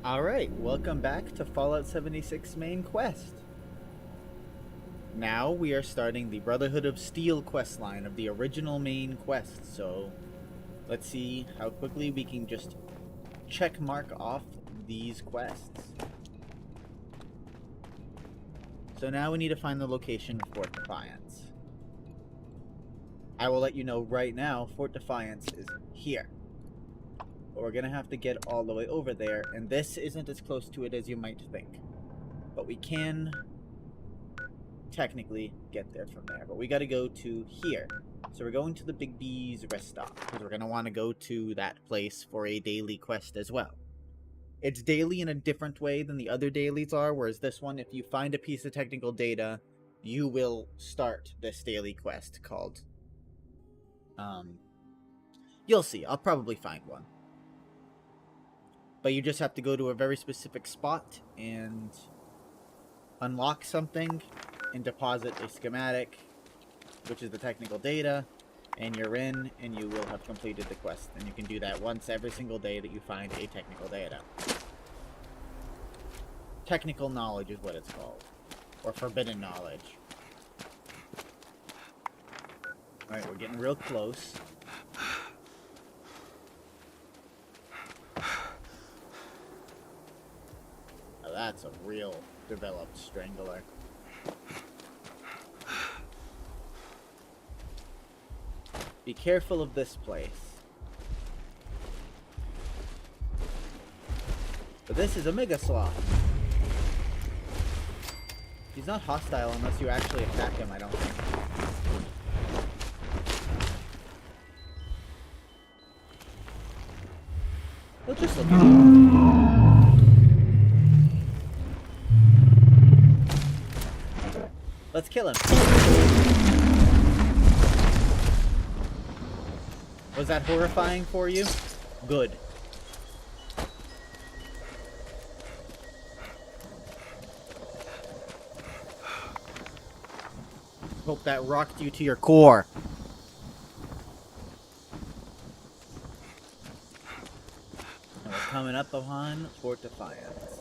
Alright, welcome back to Fallout 76 main quest. Now we are starting the Brotherhood of Steel questline of the original main quest, so let's see how quickly we can just check mark off these quests. So now we need to find the location of Fort Defiance. I will let you know right now, Fort Defiance is here. But we're gonna have to get all the way over there, and this isn't as close to it as you might think. But we can technically get there from there, but we gotta go to here. So we're going to the Big B's rest stop, because we're gonna want to go to that place for a daily quest as well. It's daily in a different way than the other dailies are, whereas this one, if you find a piece of technical data, you will start this daily quest called, you'll see, I'll probably find one. But you just have to go to a very specific spot and unlock something and deposit a schematic, which is the technical data, and you're in, and you will have completed the quest. And you can do that once every single day that you find a technical data. Technical knowledge is what it's called, or forbidden knowledge. Alright, we're getting real close. Now that's a real developed strangler. Be careful of this place. But this is a mega sloth. He's not hostile unless you actually attack him, I don't think. He'll just look at you. Let's kill him. Was that horrifying for you? Good. Hope that rocked you to your core. And we're coming up upon Fort Defiance.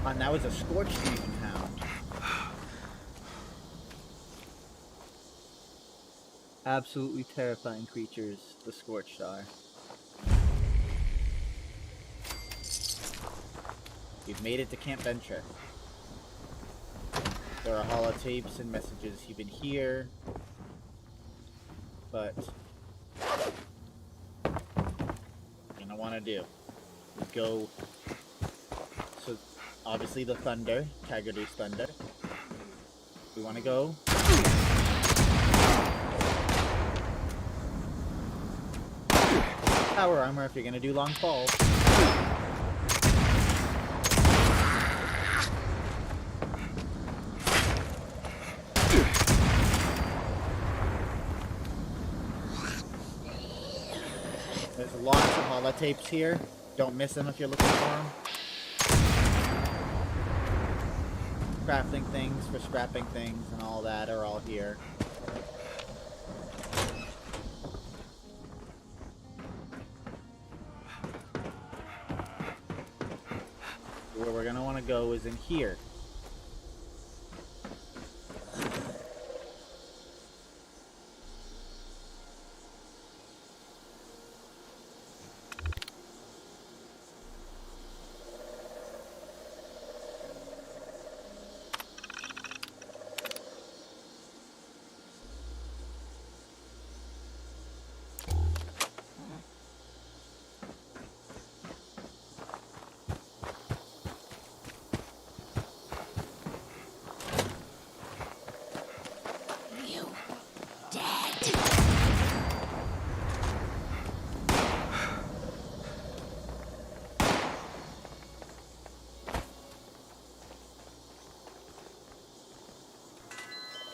And that was a scorched demon hound. Absolutely terrifying creatures, the scorched are. We've made it to Camp Venture. There are holotapes and messages even here. But what you're gonna want to do is go. So obviously the thunder, Tiger's thunder. We want to go. Power armor if you're gonna do long falls. There's lots of holotapes here. Don't miss them if you're looking for them. Crafting things for scrapping things and all that are all here. Where we're gonna want to go is in here.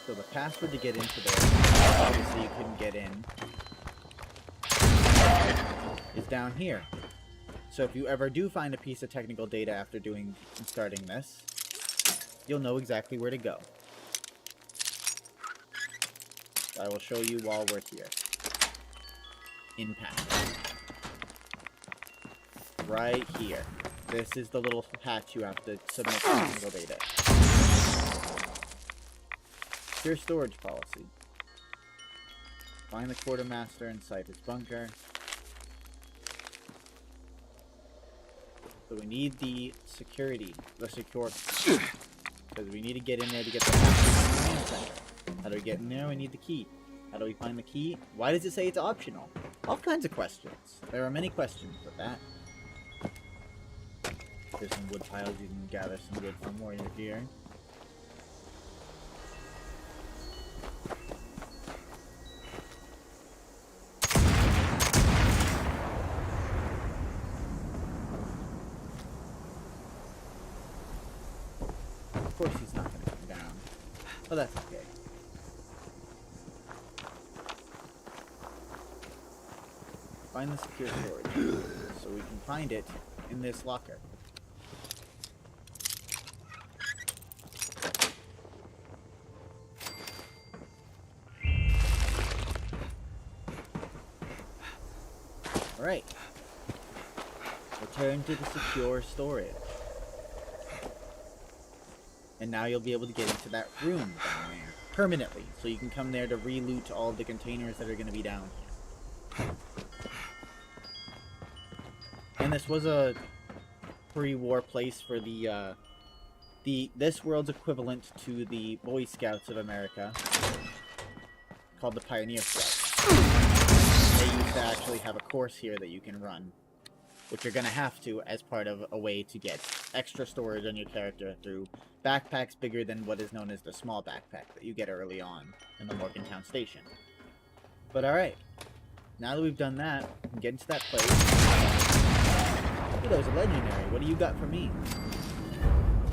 So the password to get into there, obviously you couldn't get in, is down here. So if you ever do find a piece of technical data after doing and starting this, you'll know exactly where to go. I will show you while we're here. In patch. Right here. This is the little patch you have to submit to single data. Secure storage policy. Find the quartermaster inside his bunker. So we need the secure, because we need to get in there to get the command center. How do we get in there? We need the key. How do we find the key? Why does it say it's optional? All kinds of questions. There are many questions with that. There's some wood piles. You can gather some wood from while you're here. Of course he's not going to come down. But that's okay. Find the secure storage. So we can find it in this locker. Alright. Return to the secure storage. And now you'll be able to get into that room down there permanently. So you can come there to re-loot all the containers that are going to be down here. And this was a pre-war place for this world's equivalent to the Boy Scouts of America, called the Pioneer Scouts. They used to actually have a course here that you can run, which you're going to have to as part of a way to get extra storage on your character through backpacks bigger than what is known as the small backpack that you get early on in the Morgantown station. But alright, now that we've done that, we can get into that place. Ooh, that was a legendary. What do you got for me?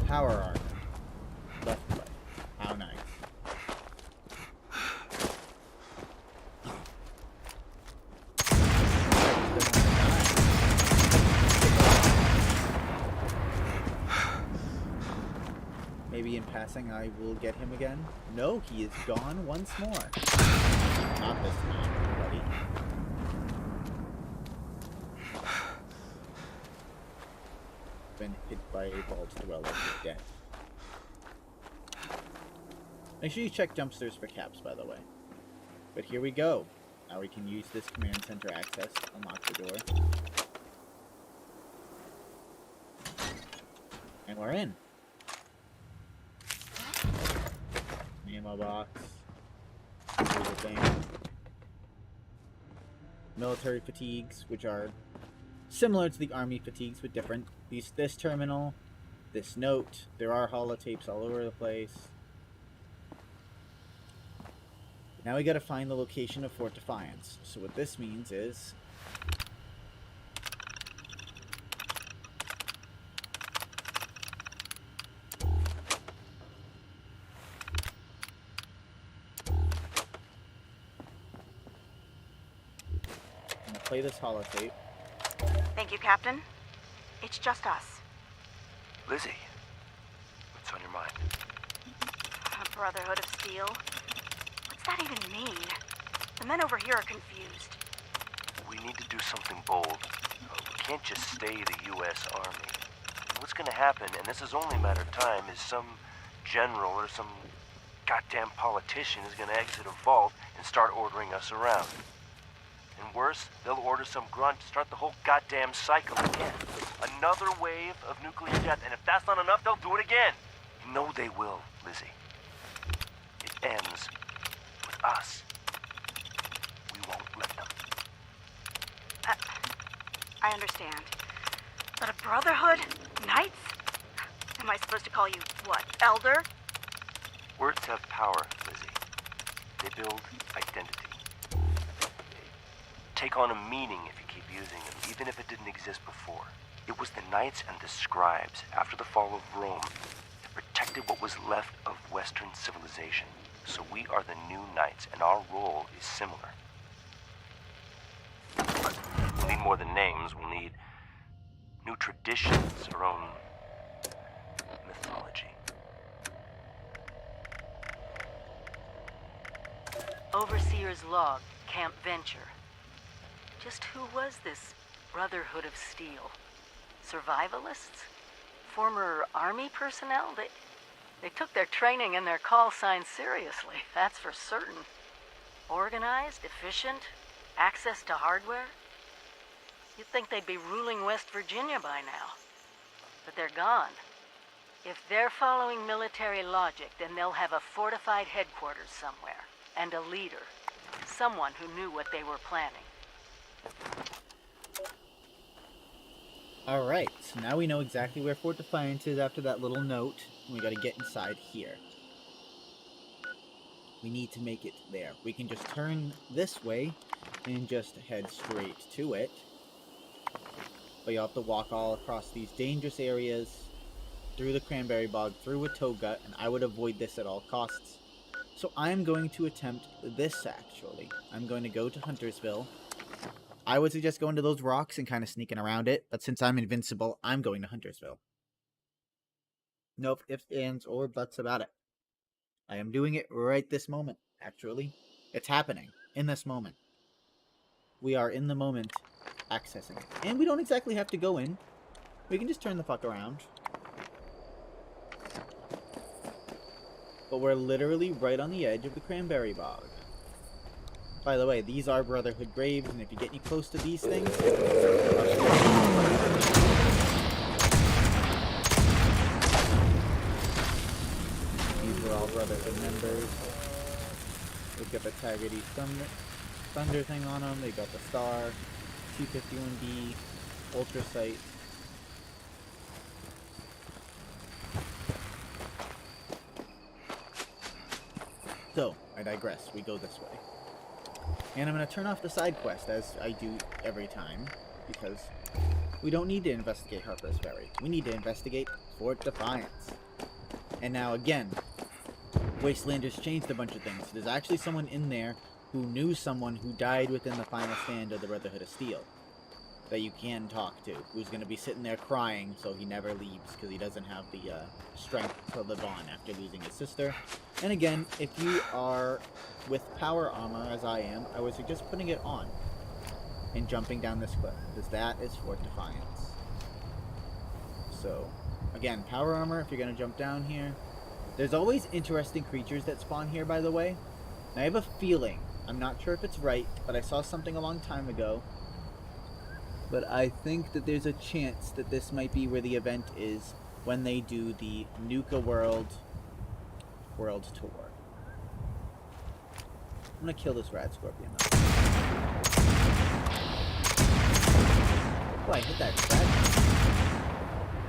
Power armor. Left play. How nice. Maybe in passing I will get him again? No, he is gone once more. Not this time, buddy. Been hit by a Bald's Dweller to death. Make sure you check dumpsters for caps, by the way. But here we go. Now we can use this command center access to unlock the door. And we're in. Ammo box. Here's the thing. Military fatigues, which are similar to the army fatigues, but different. This terminal, this note. There are holotapes all over the place. Now we gotta find the location of Fort Defiance. So what this means is I'm gonna play this holotape. Thank you, Captain. It's just us. Lizzie, what's on your mind? A Brotherhood of Steel? What's that even mean? The men over here are confused. We need to do something bold. We can't just stay the U.S. Army. What's gonna happen, and this is only a matter of time, is some general or some goddamn politician is gonna exit a vault and start ordering us around. And worse, they'll order some grunt to start the whole goddamn cycle again. Another wave of nuclear death, and if that's not enough, they'll do it again. You know they will, Lizzie. It ends with us. We won't let them. I understand. But a Brotherhood? Knights? Am I supposed to call you, what, Elder? Words have power, Lizzie. They build identity. Take on a meaning if you keep using them, even if it didn't exist before. It was the Knights and the Scribes, after the fall of Rome, that protected what was left of Western civilization. So we are the new Knights, and our role is similar. But we'll need more than names. We'll need new traditions, our own mythology. Overseer's log, Camp Venture. Just who was this Brotherhood of Steel? Survivalists? Former army personnel? They took their training and their call signs seriously, that's for certain. Organized, efficient, access to hardware? You'd think they'd be ruling West Virginia by now. But they're gone. If they're following military logic, then they'll have a fortified headquarters somewhere. And a leader. Someone who knew what they were planning. Alright, so now we know exactly where Fort Defiance is after that little note. We gotta get inside here. We need to make it there. We can just turn this way and just head straight to it. But you'll have to walk all across these dangerous areas, through the cranberry bog, through a toga, and I would avoid this at all costs. So I'm going to attempt this, actually. I'm going to go to Huntersville. I would suggest going to those rocks and kind of sneaking around it, but since I'm invincible, I'm going to Huntersville. No ifs, ands, or buts about it. I am doing it right this moment, actually. It's happening in this moment. We are in the moment accessing it. And we don't exactly have to go in. We can just turn the fuck around. But we're literally right on the edge of the cranberry bog. By the way, these are Brotherhood graves, and if you get any close to these things... These are all Brotherhood members. They've got the Taggart Thunder thing on them. They've got the Star, T-51B, Ultrasight. So, I digress. We go this way. And I'm going to turn off the side quest, as I do every time, because we don't need to investigate Harper's Ferry. We need to investigate Fort Defiance. And now, again, Wastelanders changed a bunch of things. There's actually someone in there who knew someone who died within the final stand of the Brotherhood of Steel that you can talk to, who's going to be sitting there crying so he never leaves because he doesn't have the strength to live on after losing his sister. And again, if you are with power armor, as I am, I would suggest putting it on and jumping down this cliff, because that is Fort Defiance. So, again, power armor if you're going to jump down here. There's always interesting creatures that spawn here, by the way. And I have a feeling, I'm not sure if it's right, but I saw something a long time ago. But I think that there's a chance that this might be where the event is when they do the Nuka World Tour. I'm gonna kill this rad scorpion though. Oh, I hit that crack.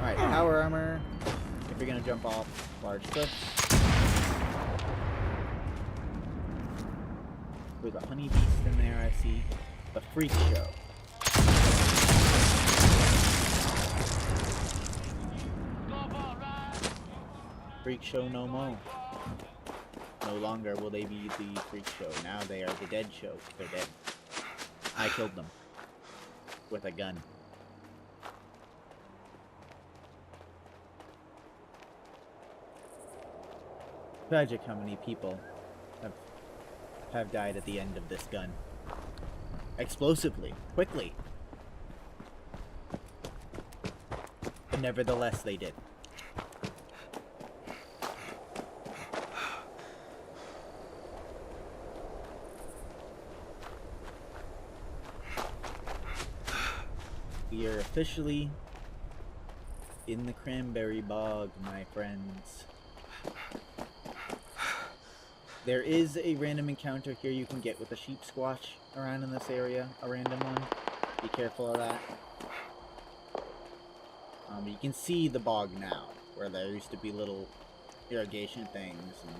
Alright, power armor. If you're gonna jump off large cliffs. There's a honey beast in there, I see. The freak show. Freak show no more. No longer will they be the freak show. Now they are the dead show. They're dead. I killed them. With a gun. Tragic how many people have died at the end of this gun. Explosively. Quickly. But nevertheless they did. We are officially in the cranberry bog, my friends. There is a random encounter here you can get with a sheep squatch around in this area, a random one. Be careful of that. You can see the bog now, where there used to be little irrigation things, and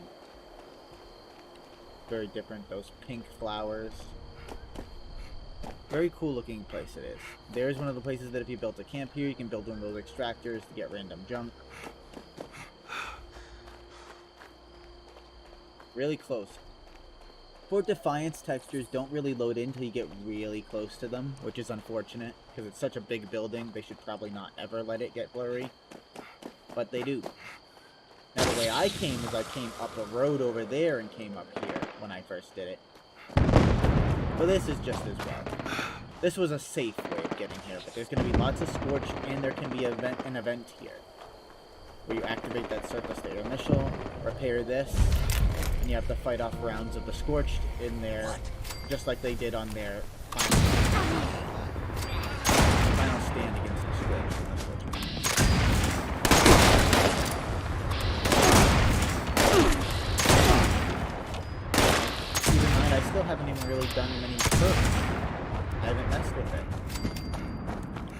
very different, those pink flowers. Very cool looking place it is. There's one of the places that if you built a camp here, you can build one of those extractors to get random junk. Really close. Fort Defiance textures don't really load in until you get really close to them, which is unfortunate, because it's such a big building, they should probably not ever let it get blurry. But they do. Now the way I came is I came up a road over there and came up here when I first did it. But this is just as well. This was a safe way of getting here, but there's going to be lots of Scorch, and there can be an event here. Where you activate that surface layer initial, repair this, and you have to fight off rounds of the Scorched in there, just like they did on their final stand against the Scorched. Keep in mind, I still haven't even really done many perks. I haven't messed with it.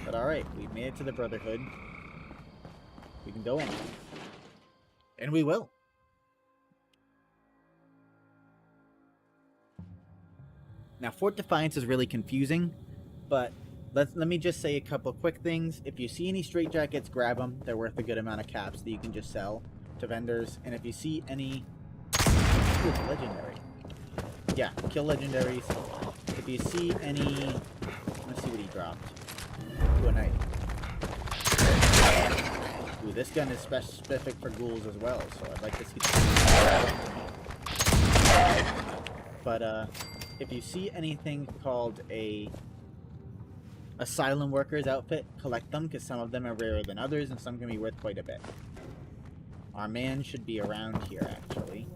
But alright, we've made it to the Brotherhood. We can go in. And we will. Now, Fort Defiance is really confusing, but let me just say a couple quick things. If you see any straitjackets, grab them. They're worth a good amount of caps that you can just sell to vendors. And if you see any... Ooh, it's legendary. Yeah, kill legendaries. If you see any... Let's see what he dropped. Ooh, a knight. Ooh, this gun is specific for ghouls as well, so I'd like to see that. But, if you see anything called a Asylum Workers outfit, collect them, because some of them are rarer than others, and some can be worth quite a bit. Our man should be around here, actually.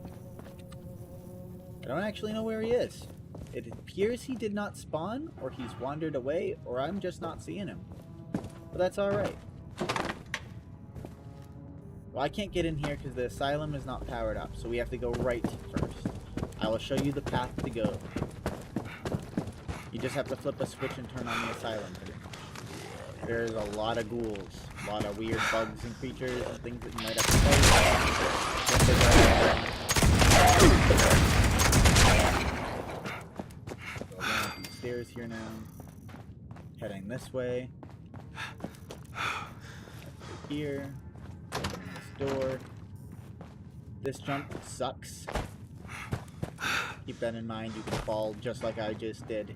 I don't actually know where he is. It appears he did not spawn, or he's wandered away, or I'm just not seeing him. But that's alright. Well, I can't get in here because the Asylum is not powered up, so we have to go right first. I will show you the path to go. You just have to flip a switch and turn on the Asylum. There's a lot of ghouls, a lot of weird bugs and creatures and things that you might have to fight. Go down these stairs here now. Heading this way. Here. Open this door. This jump sucks. Keep that in mind, you can fall just like I just did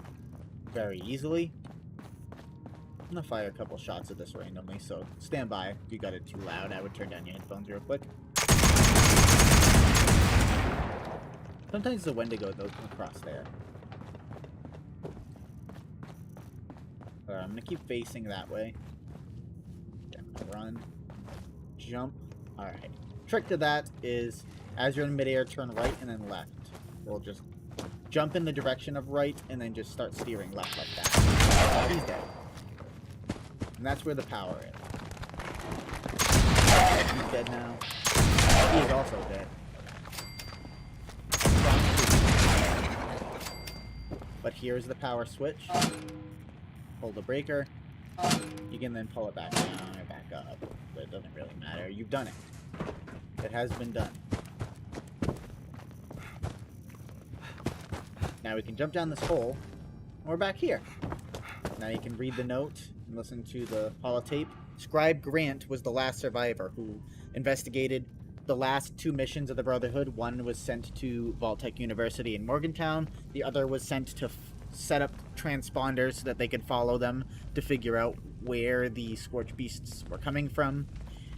very easily. I'm gonna fire a couple shots at this randomly, so stand by. If you got it too loud, I would turn down your headphones real quick. Sometimes the Wendigo they'll come across there. I'm gonna keep facing that way. I'm gonna run. Jump. Alright. Trick to that is, as you're in midair, turn right and then left. We'll just jump in the direction of right and then just start steering left like that. He's dead. And that's where the power is. He's dead now. He is also dead. But here's the power switch. Pull the breaker. You can then pull it back down or back up. But it doesn't really matter. You've done it. It has been done. Now we can jump down this hole, and we're back here. Now you can read the note and listen to the holotape. Scribe Grant was the last survivor who investigated the last two missions of the Brotherhood. One was sent to Vault-Tec University in Morgantown. The other was sent to set up transponders so that they could follow them to figure out where the Scorch Beasts were coming from.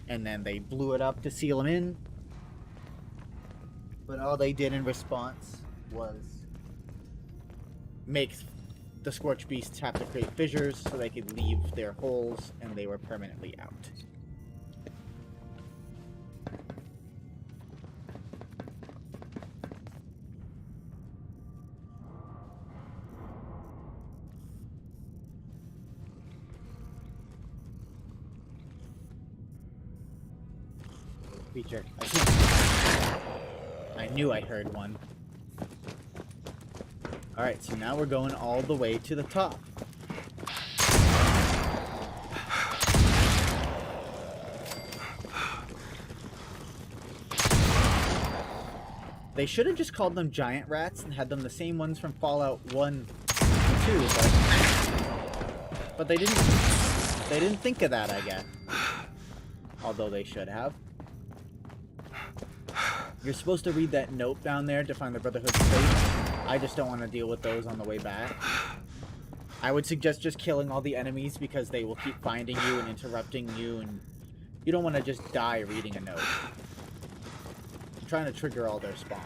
And then they blew it up to seal them in. But all they did in response was make the Scorch Beasts have to create fissures so they could leave their holes, and they were permanently out. Creature. I knew I heard one. Alright, so now we're going all the way to the top. They should have just called them giant rats and had them the same ones from Fallout 1 and 2, but they didn't think of that, I guess. Although they should have. You're supposed to read that note down there to find the Brotherhood's fate. I just don't want to deal with those on the way back. I would suggest just killing all the enemies because they will keep finding you and interrupting you, and you don't want to just die reading a note. I'm trying to trigger all their spawns.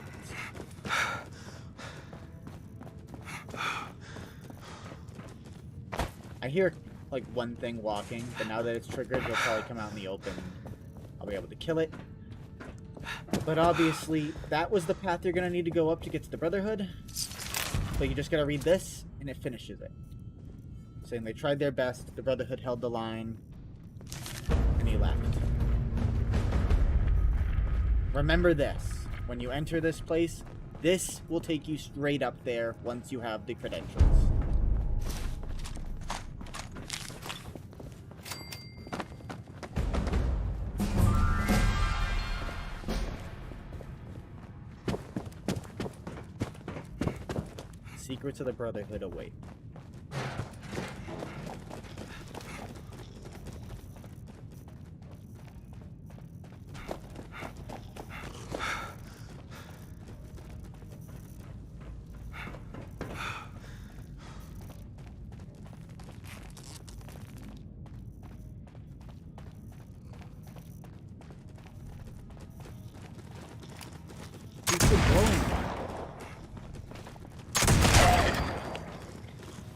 I hear, like, one thing walking, but now that it's triggered, it'll probably come out in the open. I'll be able to kill it. But obviously, that was the path you're gonna need to go up to get to the Brotherhood. But you just gotta read this, and it finishes it. Saying they tried their best, the Brotherhood held the line, and he left. Remember this. When you enter this place, this will take you straight up there once you have the credentials. Secrets of the Brotherhood await.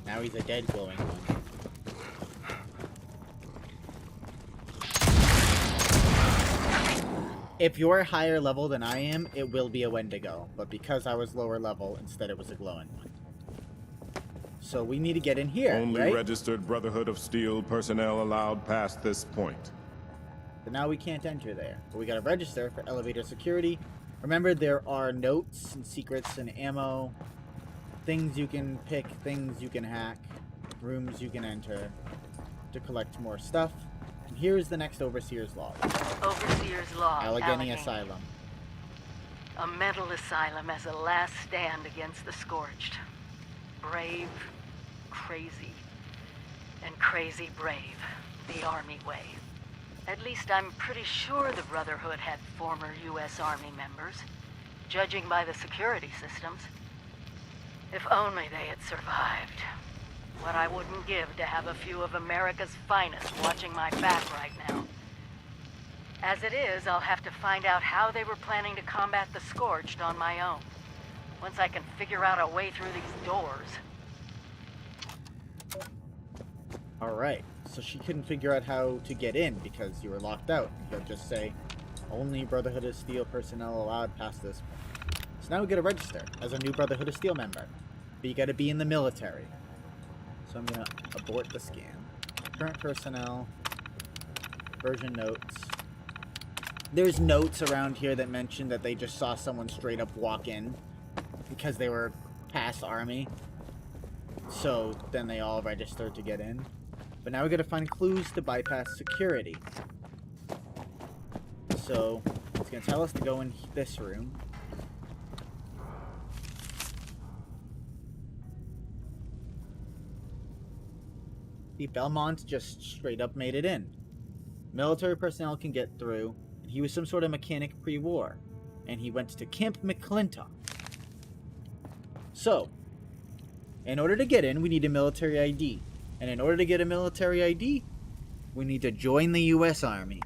Now he's a dead glowing one. If you're higher level than I am, it will be a Wendigo. But because I was lower level, instead it was a glowing one. So we need to get in here, Only right? registered Brotherhood of Steel personnel allowed past this point. So now we can't enter there. But we gotta register for elevator security. Remember, there are notes and secrets and ammo. Things you can pick, things you can hack, rooms you can enter to collect more stuff. And here's the next Overseer's Law. Overseer's Law. Allegheny Asylum. A mental asylum as a last stand against the Scorched. Brave, crazy, and crazy brave. The Army way. At least I'm pretty sure the Brotherhood had former U.S. Army members, judging by the security systems. If only they had survived. What I wouldn't give to have a few of America's finest watching my back right now. As it is, I'll have to find out how they were planning to combat the Scorched on my own. Once I can figure out a way through these doors. Alright, so she couldn't figure out how to get in because you were locked out. He'll just say, only Brotherhood of Steel personnel allowed past this point. So now we gotta register as a new Brotherhood of Steel member. But you gotta be in the military. So I'm gonna abort the scan. Current personnel. Version notes. There's notes around here that mention that they just saw someone straight up walk in because they were past Army. So then they all registered to get in. But now we gotta find clues to bypass security. So it's gonna tell us to go in this room. See, Belmont just straight up made it in. Military personnel can get through. He was some sort of mechanic pre-war. And he went to Camp McClintock. So, in order to get in, we need a military ID. And in order to get a military ID, we need to join the U.S. Army.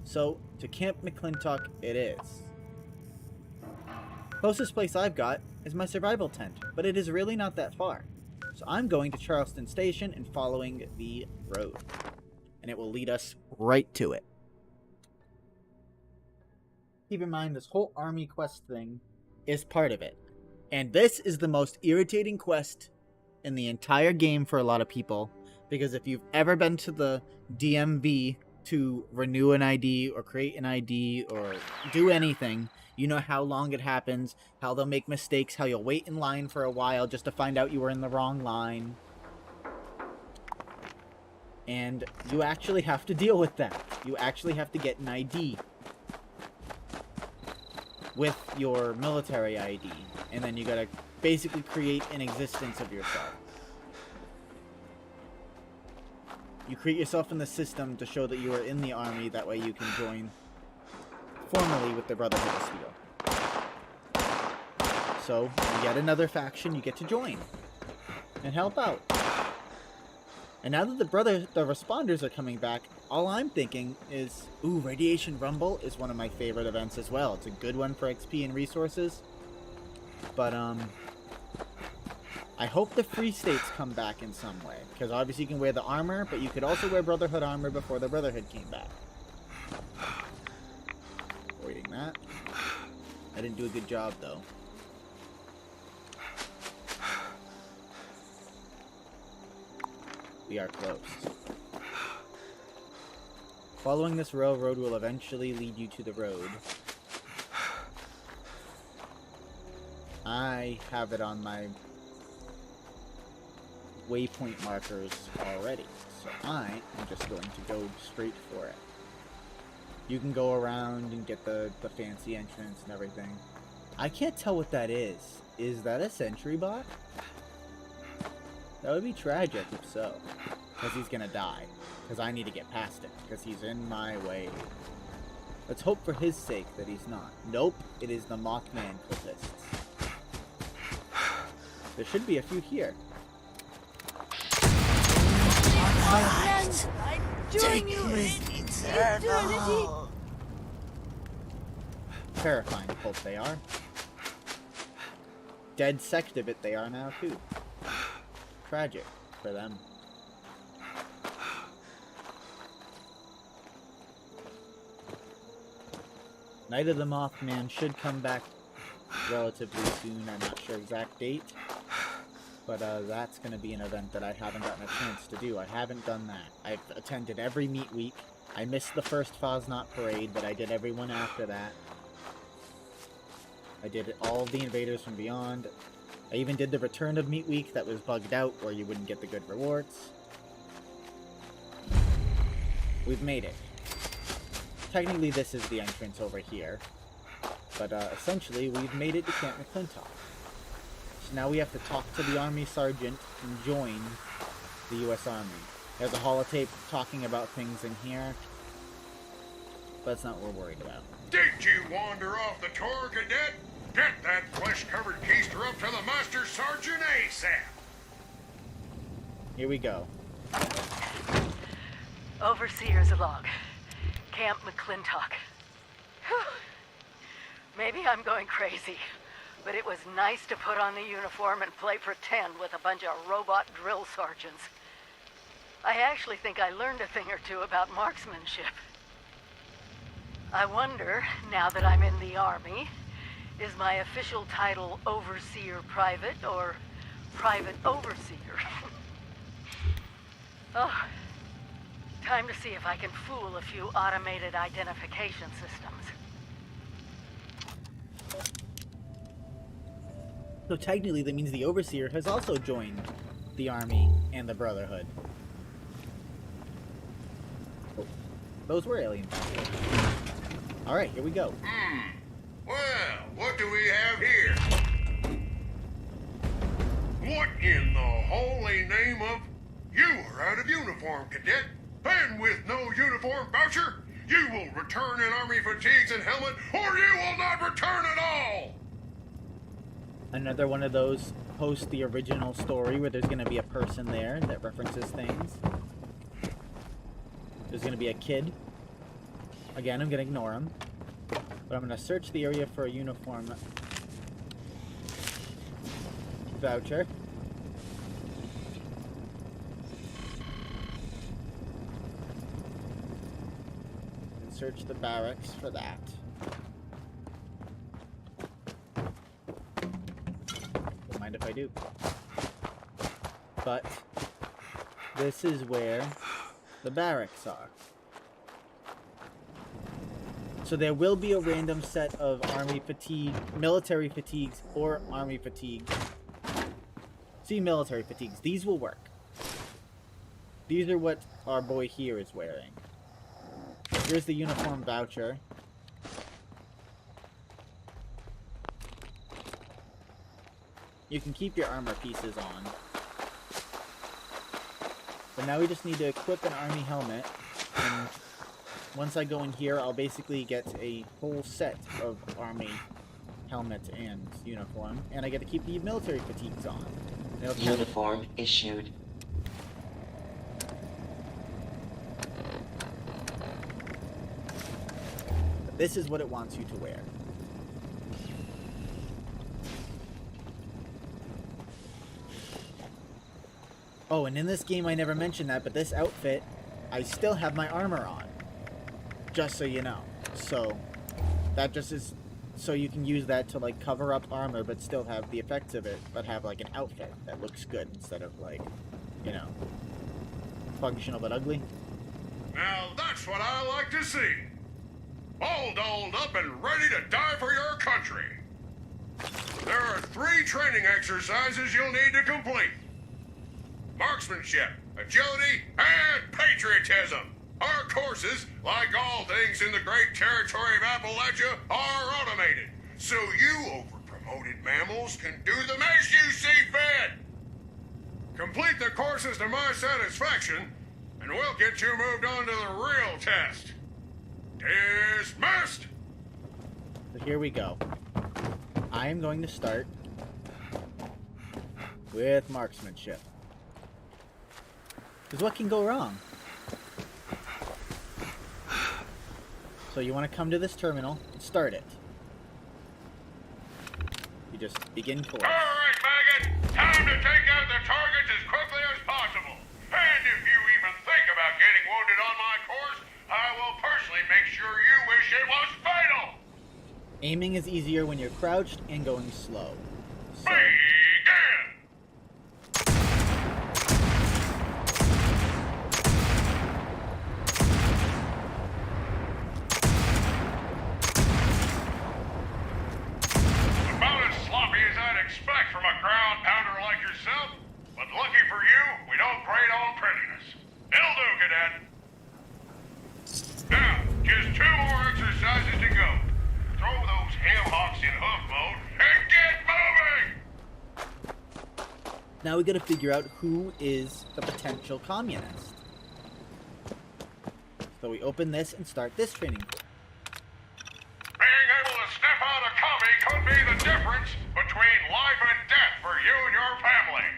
So, to Camp McClintock it is. Closest place I've got is my survival tent, but it is really not that far. So I'm going to Charleston Station and following the road. And it will lead us right to it. Keep in mind, this whole Army quest thing is part of it. And this is the most irritating quest in the entire game for a lot of people. Because if you've ever been to the DMV to renew an ID or create an ID or do anything, you know how long it happens, how they'll make mistakes, how you'll wait in line for a while just to find out you were in the wrong line. And you actually have to deal with that. You actually have to get an ID with your military ID. And then you gotta basically create an existence of yourself. You create yourself in the system to show that you are in the Army, that way you can join formally with the Brotherhood of Steel. So, yet another faction you get to join and help out. And now that the responders are coming back, all I'm thinking is, ooh, Radiation Rumble is one of my favorite events as well. It's a good one for XP and resources. But, I I hope the free states come back in some way, because obviously you can wear the armor, but you could also wear Brotherhood armor before the Brotherhood came back. Avoiding that. I didn't do a good job, though. We are close. Following this railroad will eventually lead you to the road. I have it on my waypoint markers already, so I am just going to go straight for it. You can go around and get the fancy entrance and everything. I can't tell what that is. Is that a sentry bot? That would be tragic if so, because he's gonna die. Because I need to get past him, because he's in my way. Let's hope for his sake that he's not. Nope, it is the Mothman cultists. There should be a few here. I'm doing you eternity. Terrifying cult they are. Dead sect of it they are now too. Tragic for them. Night of the Mothman should come back relatively soon. I'm not sure exact date. But that's going to be an event that I haven't gotten a chance to do. I haven't done that. I've attended every meet week. I missed the first Fosnot parade, but I did every one after that. I did all the Invaders from Beyond. I even did the Return of Meet Week that was bugged out, where you wouldn't get the good rewards. We've made it. Technically, this is the entrance over here. But essentially, we've made it to Camp McClintock. So now we have to talk to the Army Sergeant and join the U.S. Army. There's a holotape talking about things in here. But that's not what we're worried about. Did you wander off the tour, Cadet? Get that flesh-covered keister up to the Master Sergeant ASAP! Here we go. Overseer's log. Camp McClintock. Whew. Maybe I'm going crazy, but it was nice to put on the uniform and play pretend with a bunch of robot drill sergeants. I actually think I learned a thing or two about marksmanship. I wonder, now that I'm in the Army, is my official title Overseer Private or Private Overseer? Oh, time to see if I can fool a few automated identification systems. So technically that means the Overseer has also joined the Army and the Brotherhood. Oh, those were alien powers. Alright, here we go. Well, what do we have here? What in the holy name of... You are out of uniform, Cadet. And with no uniform voucher, you will return in Army fatigues and helmet, or you will not return at all! Another one of those post the original story where there's going to be a person there that references things. There's going to be a kid. Again, I'm going to ignore him. But I'm going to search the area for a uniform voucher. And search the barracks for that. Don't mind if I do. But this is where the barracks are. So there will be a random set of army fatigue, military fatigues, or army fatigues. See, military fatigues. These will work. These are what our boy here is wearing. Here's the uniform voucher. You can keep your armor pieces on. But now we just need to equip an army helmet. And once I go in here, I'll basically get a whole set of army helmet and uniform, and I get to keep the military fatigues on. Uniform issued. But this is what it wants you to wear. Oh, and in this game I never mentioned that, but this outfit, I still have my armor on. Just so you know. So, that just is... So you can use that to, like, cover up armor, but still have the effects of it, but have, like, an outfit that looks good instead of, like, you know, functional but ugly. Now that's what I like to see. All dolled up and ready to die for your country. There are 3 training exercises you'll need to complete. Marksmanship, agility, and patriotism. Our courses, like all things in the great territory of Appalachia, are automated. So you over-promoted mammals can do them as you see fit. Complete the courses to my satisfaction, and we'll get you moved on to the real test. Dismissed! So here we go. I am going to start with marksmanship. Because what can go wrong? So you want to come to this terminal and start it. You just begin course. All right, maggot! Time to take out the targets as quickly as possible. And if you even think about getting wounded on my course, I will personally make sure you wish it was fatal! Aiming is easier when you're crouched and going slow. So, Begin! About as sloppy as I'd expect from a ground pounder like yourself, but lucky for you, we don't grade on prettiness. It'll do, cadet. Now, just 2 more exercises to go. Throw those ham hocks in hoof mode and get moving! now we gotta figure out who is the potential communist. So we open this and start this training course. Being able to step out a commie could be the difference between life and death for you and your family.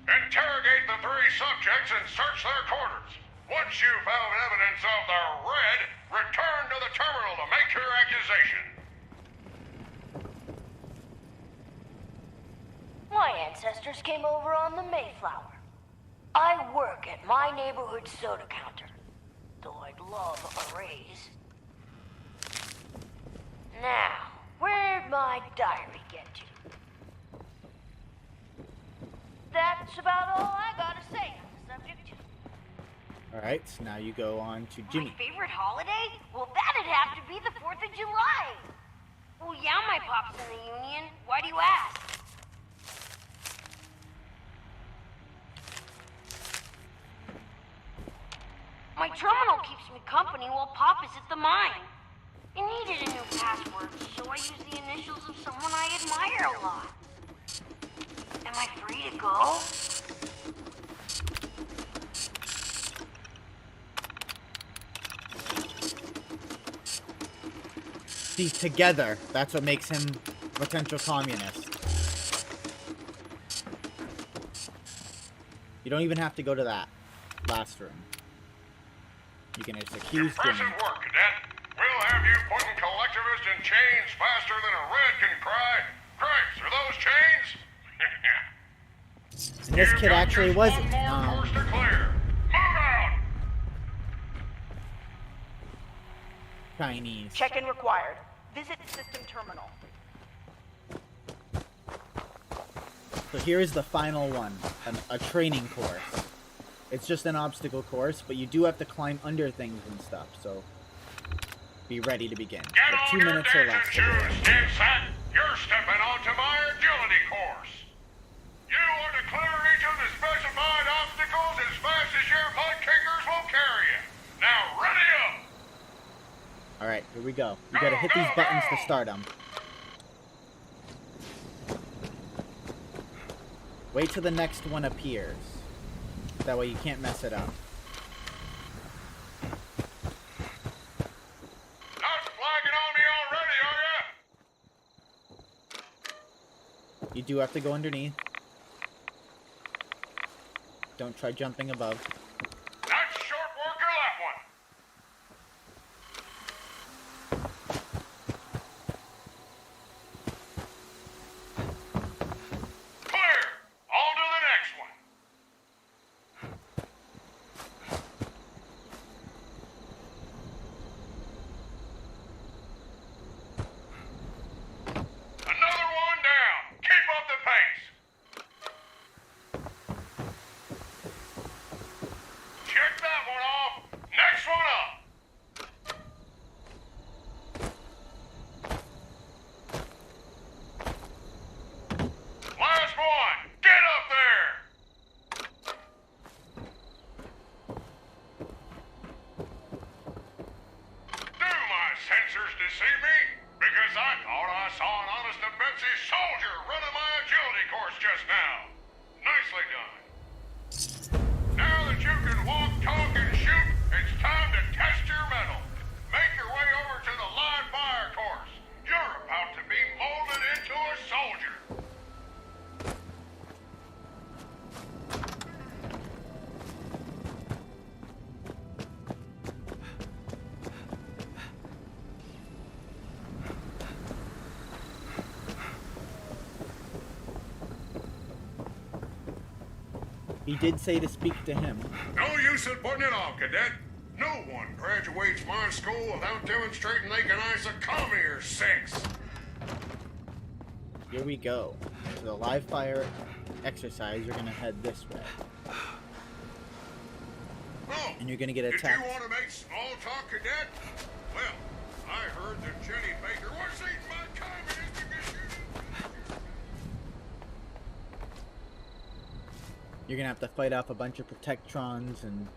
Interrogate the 3 subjects and search their quarters. Once you've found evidence of the red, return to the terminal to make your accusation. My ancestors came over on the Mayflower. I work at my neighborhood soda counter, though I'd love a raise. Now, where'd my diary get you? That's about all I gotta say on the subject. Alright, so now you go on to Jimmy. My favorite holiday? Well, that'd have to be the 4th of July. Well, yeah, my pop's in the Union. Why do you ask? My terminal keeps me company while Pop is at the mine. It needed a new password, so I used the initials of someone I admire a lot. Am I free to go? See, together, that's what makes him a potential communist. You don't even have to go to that last room. You can just accuse Jimmy. Impressive work, cadet. We'll have you putting collectivists in chains faster than a red can cry. Christ, are those chains? And this kid actually was Course to clear. Move out! Chinese. Check-in required. Visit system terminal. So here is the final one, a training course. It's just an obstacle course, but you do have to climb under things and stuff, so be ready to begin. Get But on 2 your minutes or less. dancing shoes, Skinsack! You're stepping onto my agility course. You are to clear each of the specified obstacles as fast as your mud kickers will carry you. Now ready up! Alright, here we go. You gotta hit these buttons to start them. Wait till the next one appears. That way you can't mess it up. Not flagging on me already, are ya? You do have to go underneath. Don't try jumping above. That's short work or that one. Clear! On to the next one. fancy soldier running my agility course just now. Nicely done. Now that you can walk, talk, and shoot, it's time to test your mettle. Make your way over to the live fire course. You're about to be molded into a soldier. He did say to speak to him. No use in putting it off, cadet. No one graduates my school without demonstrating they can ice a commie or six. Here we go. To the live fire exercise, you're gonna head this way. Oh, And you're gonna get did attacked. you want to make small talk, cadet? Well, I heard that Jenny Baker was eating my communism. You're gonna have to fight off a bunch of protectrons, and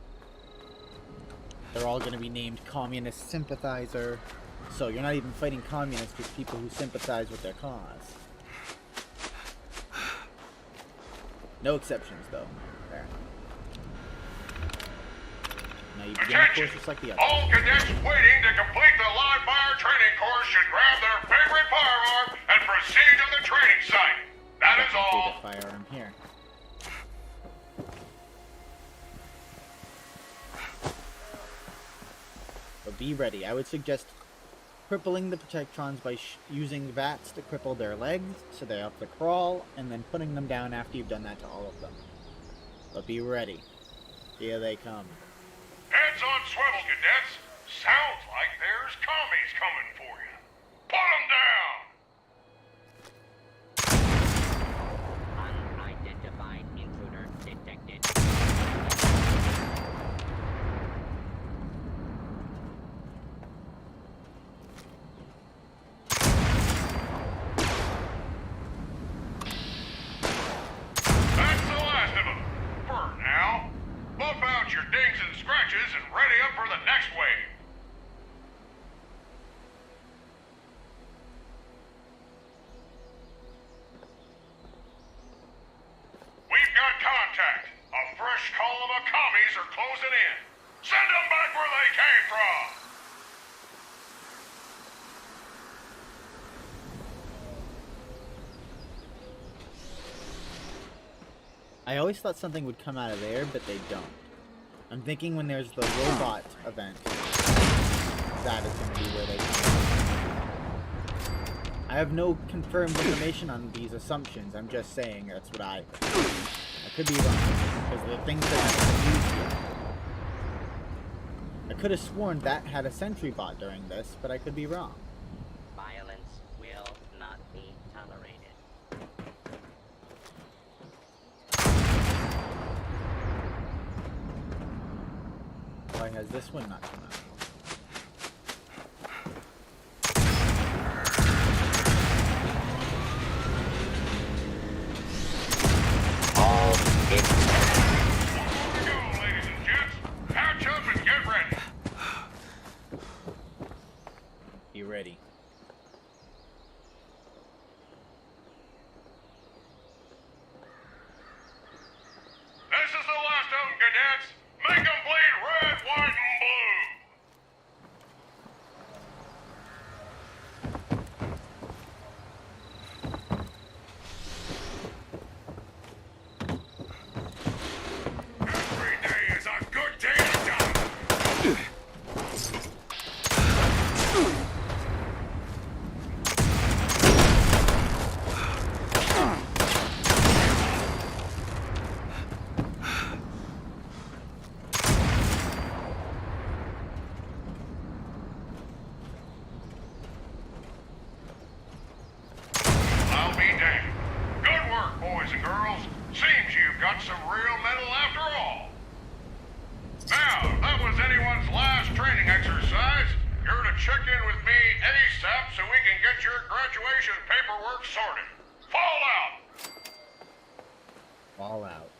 they're all gonna be named communist sympathizer. So you're not even fighting communists, just people who sympathize with their cause. No exceptions, though. There. Now you begin the course just like the others. All cadets waiting to complete the live fire training course should grab their favorite firearm and proceed to the training site. That is all. Favorite firearm here. But be ready. I would suggest crippling the protectrons by using VATS to cripple their legs, so they have to crawl, and then putting them down after you've done that to all of them. But be ready. Here they come. Heads on swivel, cadets. Sounds like there's commies coming for you. Put them down! Unidentified intruder detected. That's the last of them. For now. Buff out your dings and scratches and ready up for the next wave. We've got contact. A fresh column of commies are closing in. Send them back where they came from. I always thought something would come out of there, but they don't. I'm thinking when there's the robot event, that is going to be where they come from. I have no confirmed information on these assumptions. I'm just saying that's what I could be wrong, because the things that haven't been used yet. I could have sworn that had a sentry bot during this, but I could be wrong. Violence will not be tolerated. Why has this one not come out? Be ready. This is the last of them, cadets. Make them bleed red, white, and blue. Every day is a good day to die. I'll be damned. Good work, boys and girls. Seems you've got some real mettle after all. Now, if that was anyone's last training exercise, you're to check in with me ASAP so we can get your graduation paperwork sorted. Fall out! All out.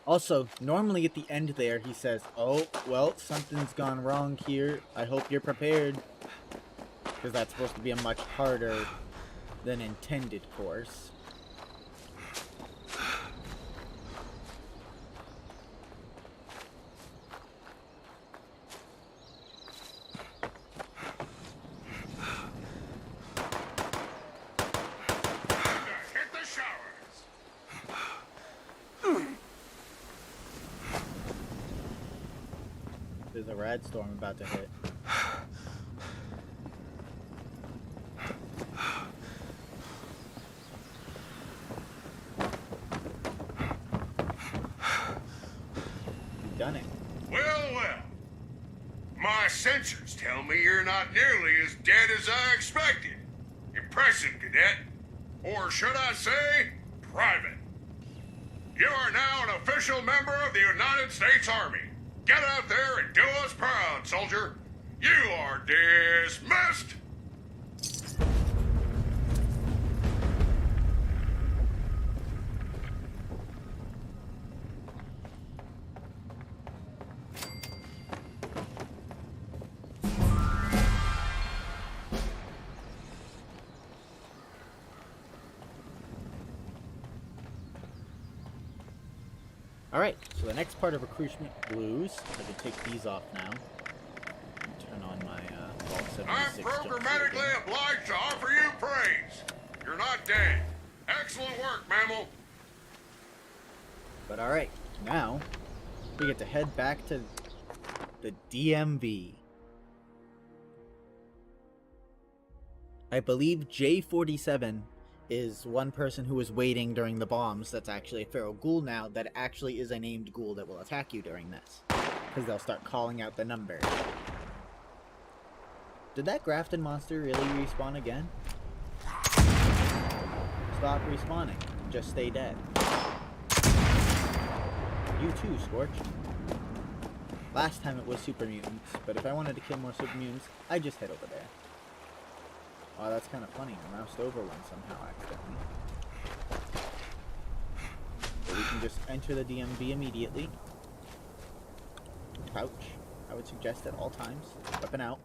Also, normally at the end there, he says, "Oh, well, something's gone wrong here. I hope you're prepared." Because that's supposed to be a much harder than intended course. Hit the showers. There's a rad storm about to hit. You've done it. Well. My sensors tell me you're not nearly as dead as I expected. Impressive, Cadet. Or should I say, Private. You are now an official member of the United States Army. Get out there and do us proud, soldier. You are dismissed. Alright, so the next part of Recruitment Blues, I can take these off now. Turn on my Vault 76 I'm jump suit programmatically again. obliged to offer you praise. You're not dead. Excellent work, Mammal. But alright, now we get to head back to the DMV. I believe J47 is one person who was waiting during the bombs that's actually a feral ghoul now that actually is a named ghoul that will attack you during this. Because they'll start calling out the number. Did that Grafton monster really respawn again? Stop respawning. Just stay dead. You too, Scorch. Last time it was super mutants, but if I wanted to kill more super mutants, I'd just head over there. Oh, that's kind of funny. I moused over one somehow accidentally. So we can just enter the DMV immediately. Crouch, I would suggest at all times. Weapon out.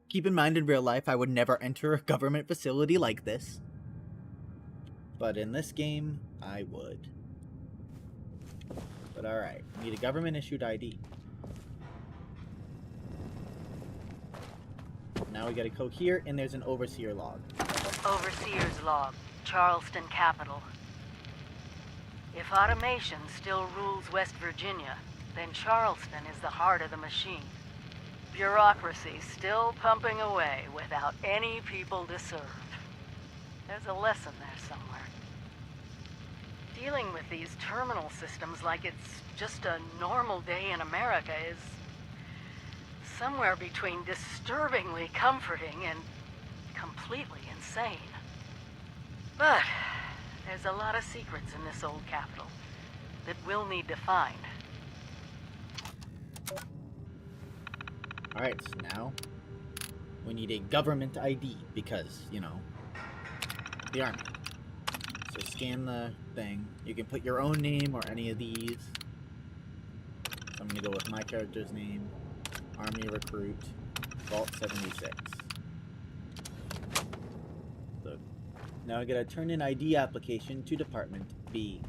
Keep in mind, in real life, I would never enter a government facility like this. But in this game, I would. But alright, need a government-issued ID. Now we gotta go here, and there's an Overseer log. Overseer's log, Charleston Capital. If automation still rules West Virginia, then Charleston is the heart of the machine. Bureaucracy still pumping away without any people to serve. There's a lesson there somewhere. Dealing with these terminal systems like it's just a normal day in America is somewhere between disturbingly comforting and completely insane. But there's a lot of secrets in this old capital that we'll need to find. Alright, so now we need a government ID because, you know, the army. So scan the thing. You can put your own name or any of these. So I'm going to go with my character's name. Army Recruit, Vault 76. So now I gotta turn in ID application to Department B.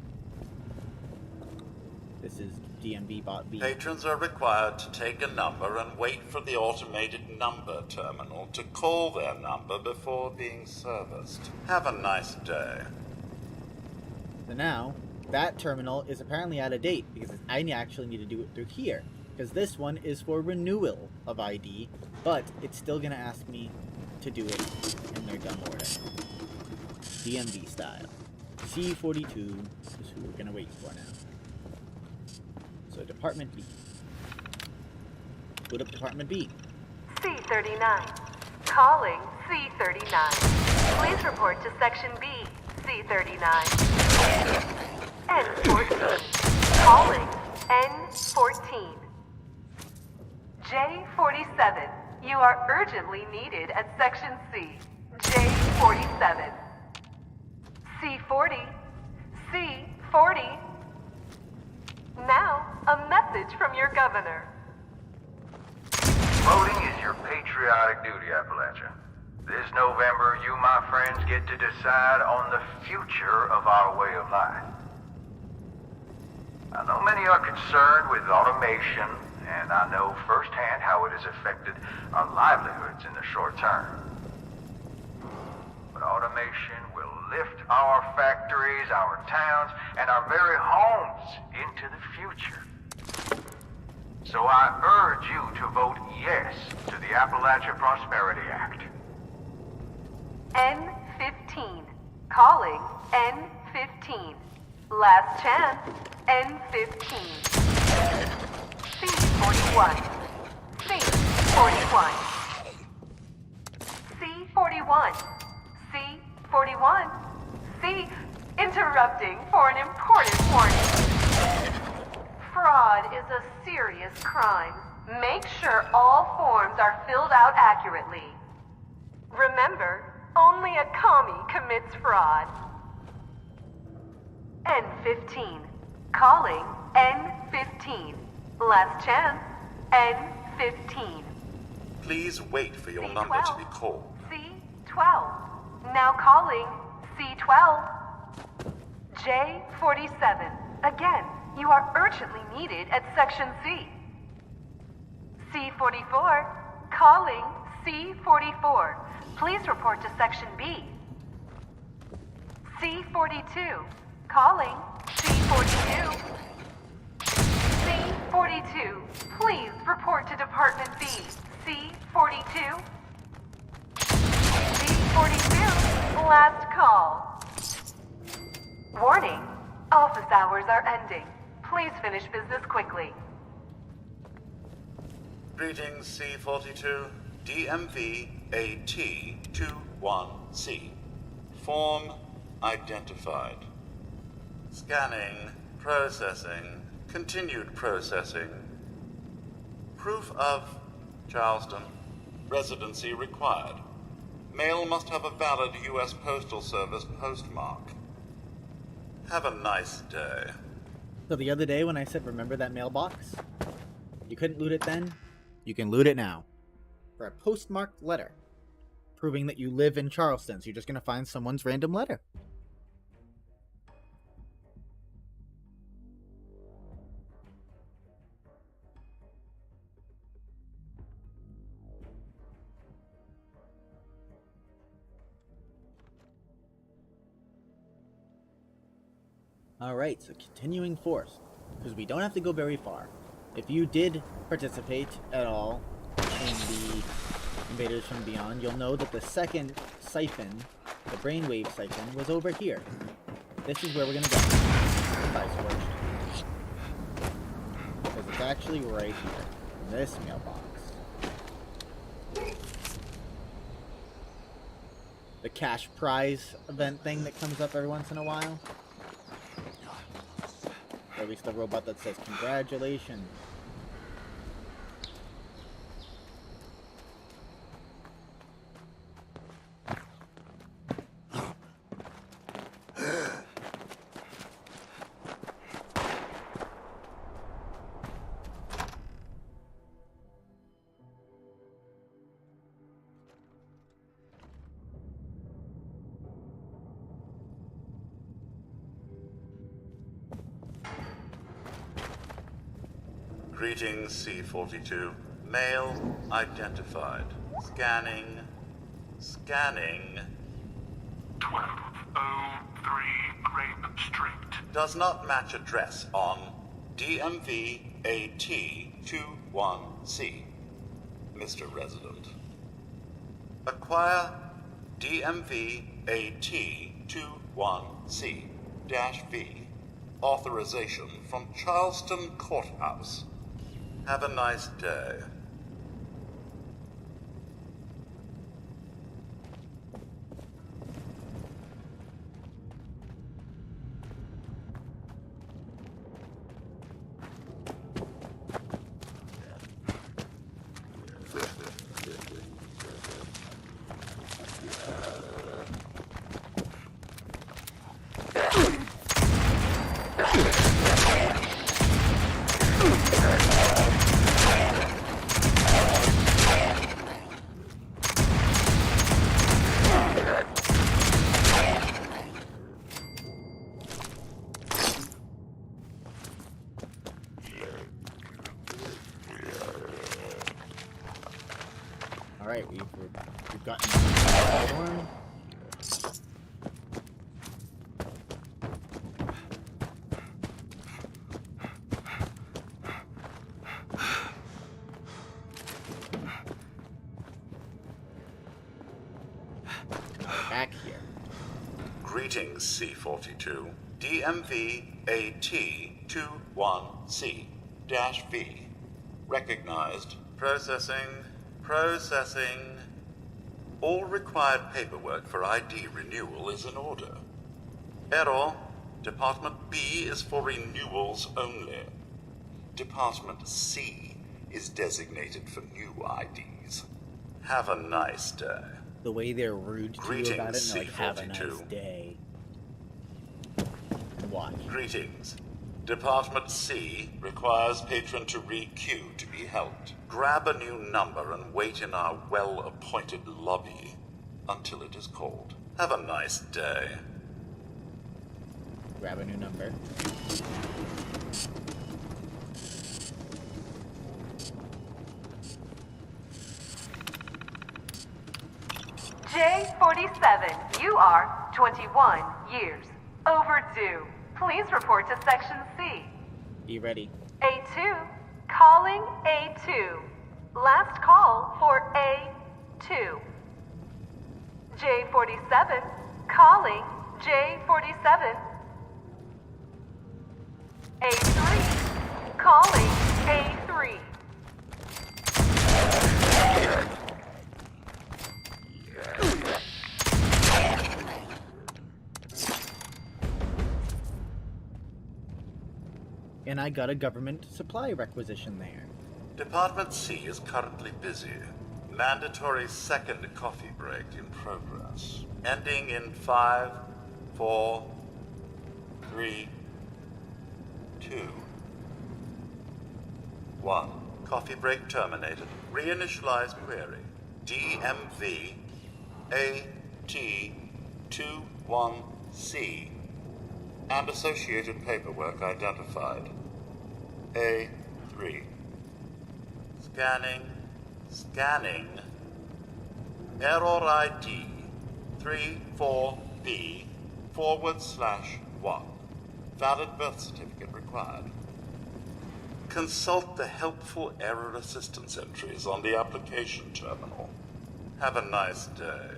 This is DMV Bot B. Patrons are required to take a number and wait for the automated number terminal to call their number before being serviced. Have a nice day. So now, that terminal is apparently out of date because I actually need to do it through here. Because this one is for renewal of ID, but it's still going to ask me to do it in their gun order. DMV style. C42 is who we're going to wait for now. So Department B. Boot up Department B. C39. Calling C39. Please report to Section B, C39. N14. Calling N14. J47, you are urgently needed at Section C. J47. C40. C40. Now, a message from your governor. Voting is your patriotic duty, Appalachian. This November, you, my friends, get to decide on the future of our way of life. I know many are concerned with automation, and I know firsthand how it has affected our livelihoods in the short term. But automation will lift our factories, our towns, and our very homes into the future. So I urge you to vote yes to the Appalachian Prosperity Act. N15. Calling N15. Last chance, N15. C41. C41. C41. C41. C. Interrupting for an important warning. Fraud is a serious crime. Make sure all forms are filled out accurately. Remember, only a commie commits fraud. N15. Calling N15. Last chance, N15. Please wait for your number to be called. C12. Now calling C12. J47. Again, you are urgently needed at Section C. C44. Calling C44. Please report to Section B. C42. Calling C42. C42. Please report to Department B. C42. C42. Last call. Warning. Office hours are ending. Please finish business quickly. Greetings, C42. DMV AT21C. Form identified. Scanning, processing, continued processing. Proof of Charleston. Residency required. Mail must have a valid U.S. Postal Service postmark. Have a nice day. So the other day when I said remember that mailbox, you couldn't loot it then, you can loot it now. For a postmarked letter, proving that you live in Charleston, so you're just going to find someone's random letter. Alright, so continuing forth, because we don't have to go very far. If you did participate at all in the Invaders from Beyond, you'll know that the second siphon, the brainwave siphon, was over here. This is where we're gonna go. Goodbye, Scorched. Because it's actually right here, in this mailbox. The cash prize event thing that comes up every once in a while. Or at least the robot that says congratulations. Greetings, C42. Male identified. Scanning. Scanning. 1203 Grape Street. Does not match address on DMV AT21C. Mr. Resident. Acquire DMV AT21C-V. Authorization from Charleston Courthouse. Have a nice day. Alright, we've gotten one. Back here. Greetings, C-42. DMV AT-21C-V. Recognized. Processing. All required paperwork for ID renewal is in order. Error. Department B is for renewals only. Department C is designated for new IDs. Have a nice day. The way they're rude to you about it, and like, have a nice C-42. day. And watch. Greetings. Department C requires patron to re-queue to be helped. Grab a new number and wait in our well-appointed lobby until it is called. Have a nice day. Grab a new number. J47, you are 21 years overdue. Please report to Section C. Be ready. A2, calling A2. Last call for A2. J47, calling J47. A3, calling A3. And I got a government supply requisition there. Department C is currently busy. Mandatory second coffee break in progress. Ending in 5, 4, 3, 2, 1. Coffee break terminated. Reinitialize query. DMV AT-21C and associated paperwork identified. A3. Scanning. Error ID 34B/1. Valid birth certificate required. Consult the helpful error assistance entries on the application terminal. Have a nice day.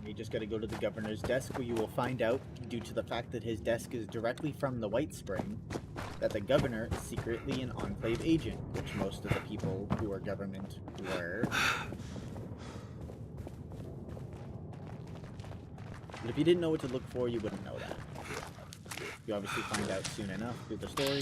You just gotta go to the governor's desk, where you will find out, due to the fact that his desk is directly from the White Spring, that the governor is secretly an Enclave agent, which most of the people who are government were. But if you didn't know what to look for, you wouldn't know that. You obviously find out soon enough through the story.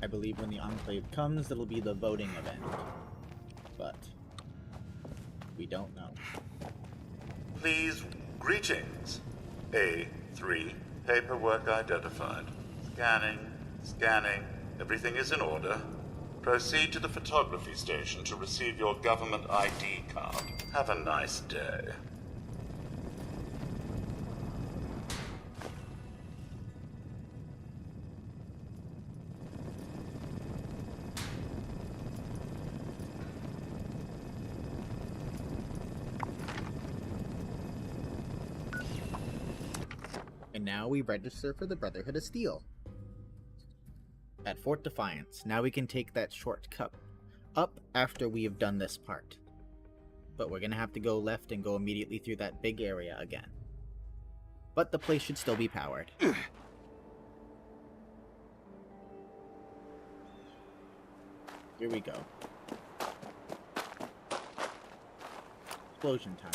I believe when the Enclave comes, it'll be the voting event. But we don't know. Please, greetings. A3, paperwork identified. Scanning. Everything is in order. Proceed to the photography station to receive your government ID card. Have a nice day. And now we register for the Brotherhood of Steel. At Fort Defiance. Now we can take that shortcut up after we have done this part. but we're gonna have to go left and go immediately through that big area again. But the place should still be powered. Here we go. Explosion time.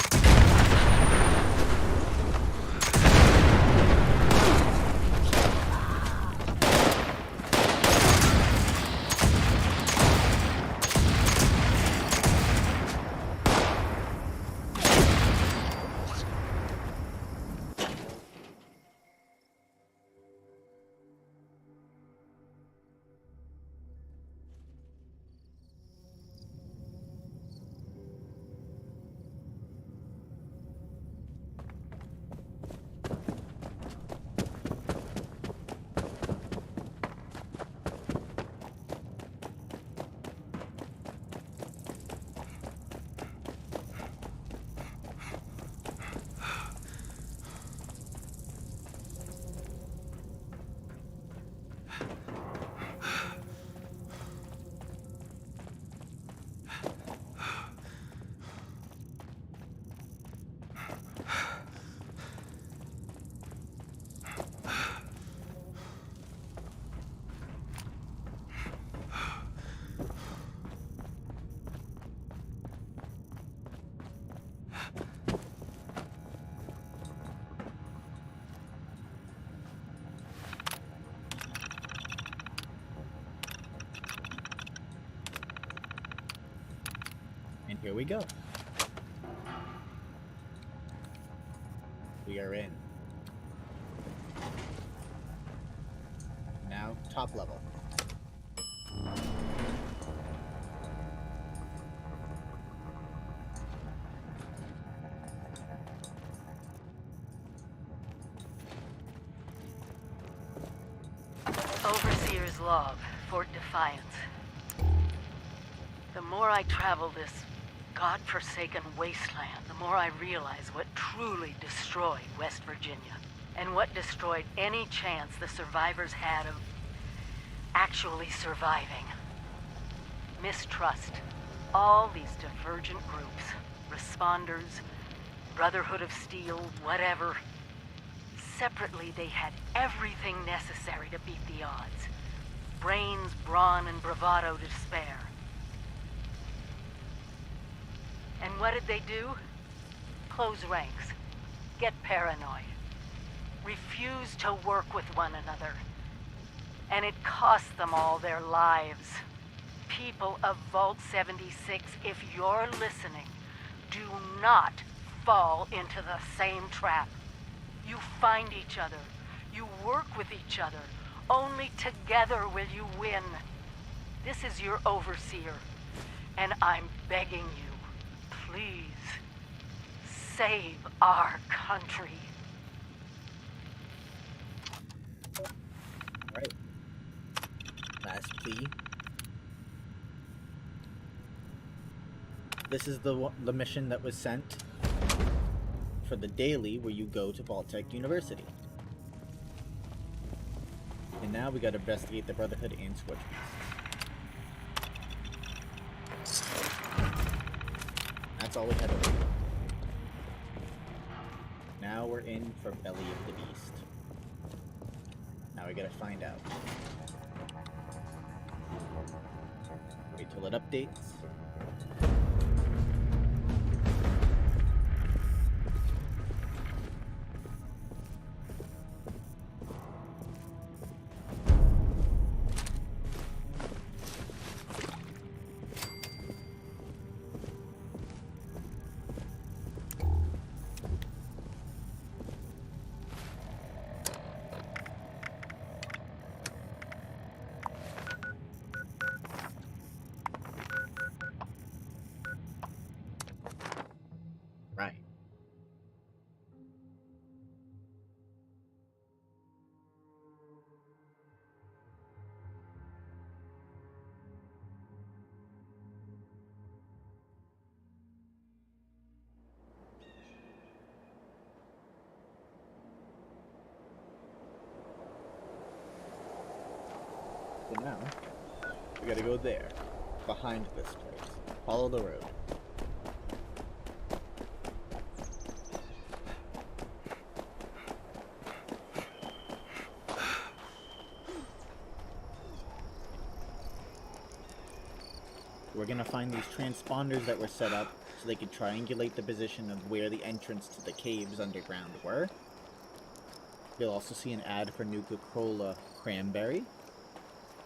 And here we go. We are in. Now, top level. Overseer's log, Fort Defiance. The more I travel this godforsaken wasteland, the more I realize what truly destroyed West Virginia, and what destroyed any chance the survivors had of actually surviving. Mistrust. All these divergent groups, responders, Brotherhood of Steel, whatever. Separately, they had everything necessary to beat the odds. Brains, brawn, and bravado to spare. And what did they do? Close ranks. Get paranoid. Refuse to work with one another. And it cost them all their lives. People of Vault 76, if you're listening, do not fall into the same trap. You find each other. You work with each other. Only together will you win. This is your overseer, and I'm begging you, please, save our country. Alright. Last plea. This is the mission that was sent for the daily where you go to Vault-Tec University. And now we gotta investigate the Brotherhood and Scorch Beasts. That's all we had to do. Now we're in for Belly of the Beast. Now we gotta find out. Wait till it updates. Right. So now, we gotta go there, behind this place. Follow the road. we're gonna find these transponders that were set up so they could triangulate the position of where the entrance to the caves underground were. You'll also see an ad for Nuka-Cola Cranberry.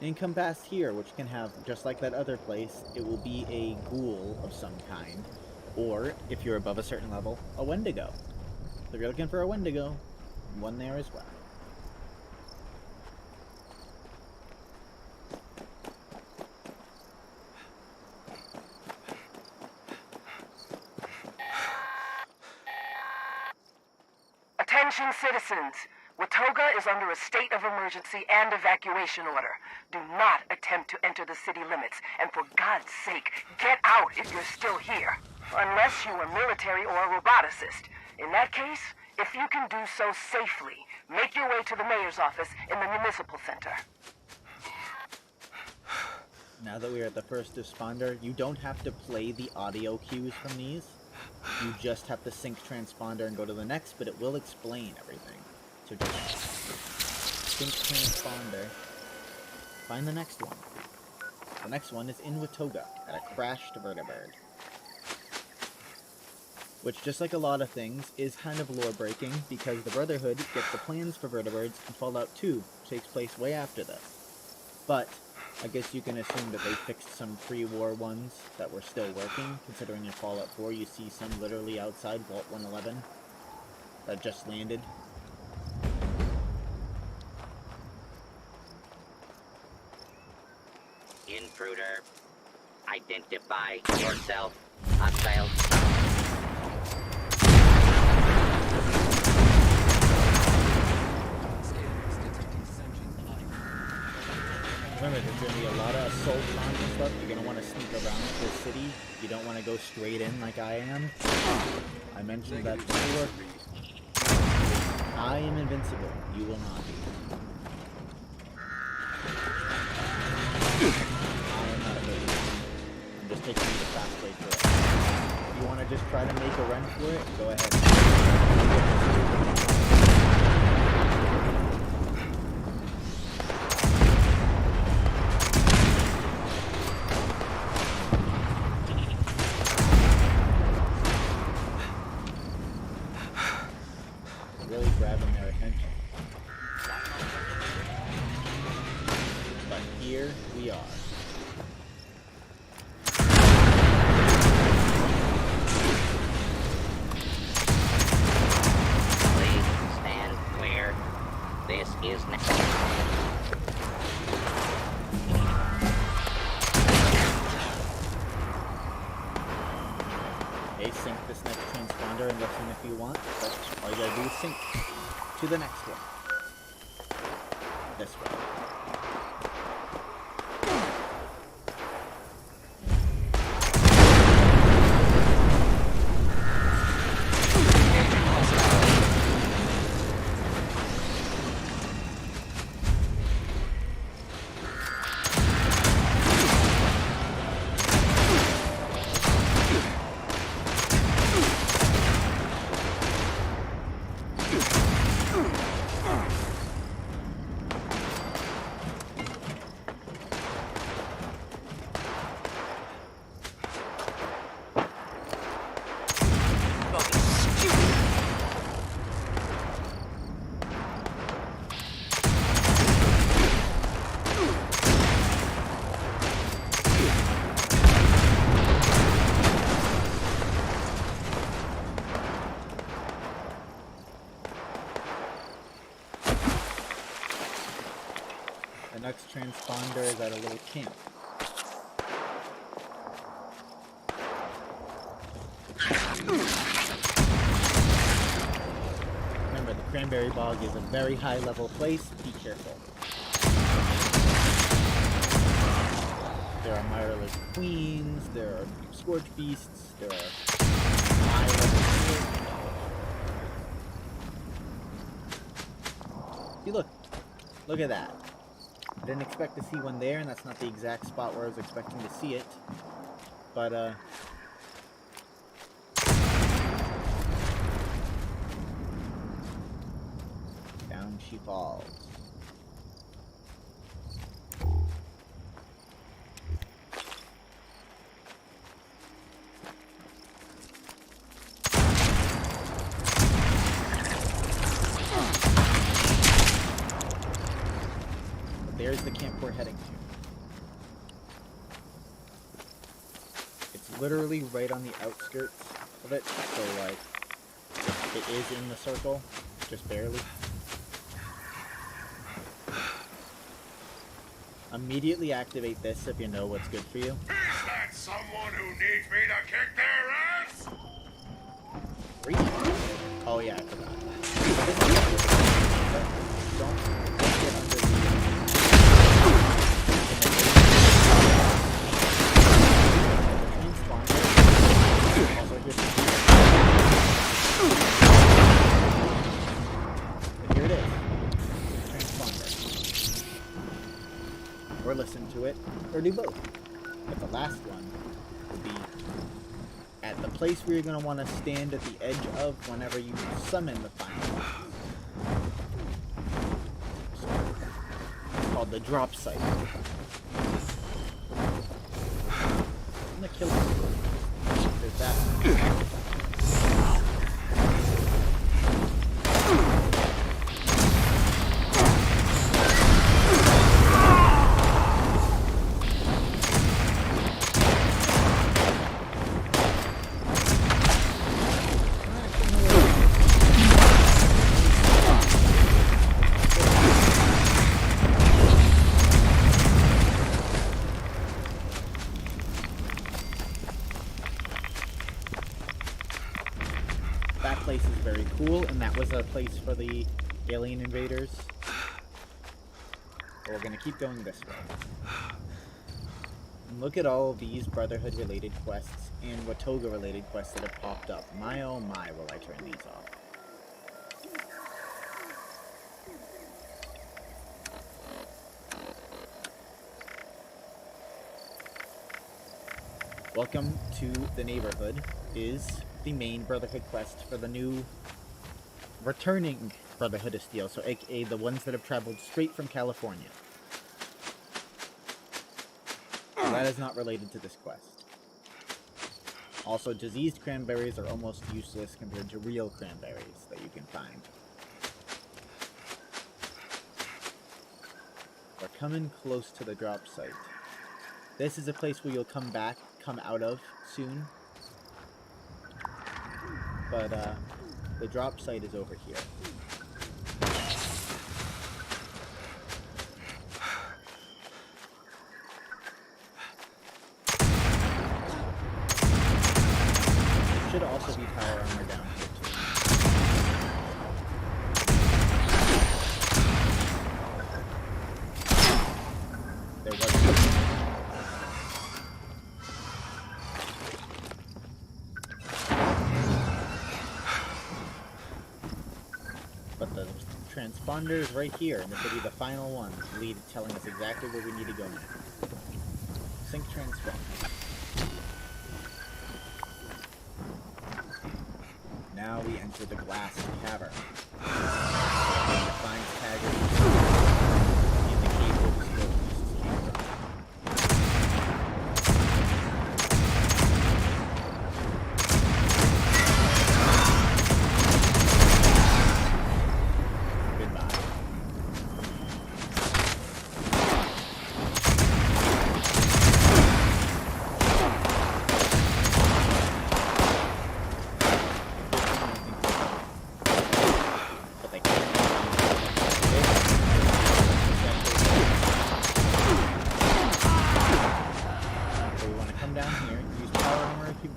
And come past here, which can have, just like that other place, it will be a ghoul of some kind. Or, if you're above a certain level, a Wendigo. So if you're looking for a Wendigo, one there as well. Attention citizens! Watoga is under a state of emergency and evacuation order. Do not attempt to enter the city limits, and for God's sake, get out if you're still here. Unless you are military or a roboticist. In that case, if you can do so safely, make your way to the mayor's office in the municipal center. Now that we're at the first responder, you don't have to play the audio cues from these. You just have to sync transponder and go to the next, but it will explain everything. So just sync transponder, find the next one. The next one is in Watoga, at a crashed vertibird. Which, just like a lot of things, is kind of lore-breaking, because the Brotherhood gets the plans for vertibirds, and Fallout 2 takes place way after this. But I guess you can assume that they fixed some pre-war ones that were still working, considering in Fallout 4 you see some literally outside Vault 111 that just landed. Intruder, identify yourself. Hostile. Remember, there's going to be a lot of assault rounds and stuff. You're going to want to sneak around the city. You don't want to go straight in like I am. I mentioned that before. I am invincible. You will not be. I am not invincible. I'm just taking you the fast way through it. If you want to just try to make a run for it, go ahead. Really grabbing their attention. But here we are. Please stand clear. This is next. Okay, sync this next transponder and listen if you want, but all you gotta do is sync to the next one. This way. The next transponder is at a little camp. Remember, the Cranberry Bog is a very high level place. Be careful. There are mireless queens, there are scorch beasts, there are high level. See, look at that. I didn't expect to see one there, and that's not the exact spot where I was expecting to see it. But, down she falls. there's the camp we're heading to. It's literally right on the outskirts of it, so like, it is in the circle, just barely. Immediately activate this if you know what's good for you. Is that someone who needs me to kick their ass? Oh yeah, I forgot. Don't get under the transponder. Also here. But here it is. Transponder. Or listen to it, or do both. But the last one will be at the place where you're going to want to stand at the edge of whenever you summon the final boss. It's called the drop site. I'm going to kill him. There's that. That place is very cool, and that was a place for the alien invaders. But we're gonna keep going this way. And look at all of these Brotherhood related quests and Watoga related quests that have popped up. My oh my, will I turn these off. Welcome to the Neighborhood is the main Brotherhood quest for the new returning Brotherhood of Steel, so aka the ones that have traveled straight from California. So that is not related to this quest. Also, diseased cranberries are almost useless compared to real cranberries that you can find. We're coming close to the drop site. This is a place where you'll come out of soon. But, the drop site is over here. There should also be power armor down here, too. There was... But the transponder is right here, and this will be the final one, telling us exactly where we need to go now. Sync transponder. Now we enter the glass cavern. Defiance taggers indicate where the skill pieces came from.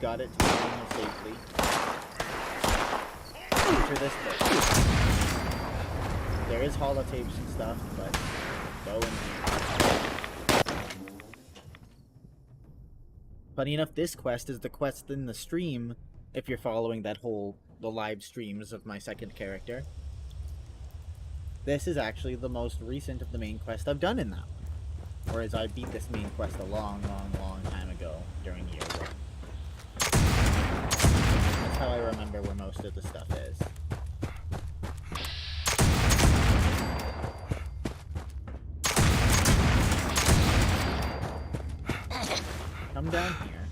Got it to get in safely. Enter this place. There is holotapes and stuff, but go in here. Funny enough, this quest is the quest in the stream, if you're following the live streams of my second character. This is actually the most recent of the main quest I've done in that one. Whereas I beat this main quest a long time ago during year one. That's how I remember where most of the stuff is. Come down here.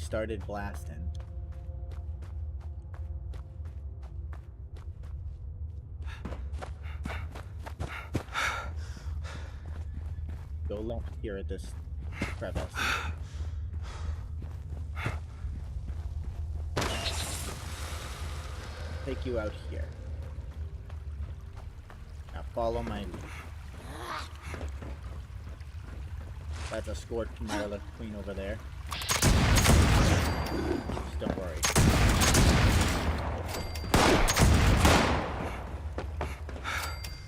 started blasting. Go left here at this crevice. Take you out here. Now follow my lead. That's a scorched Marla Queen over there. Just don't worry.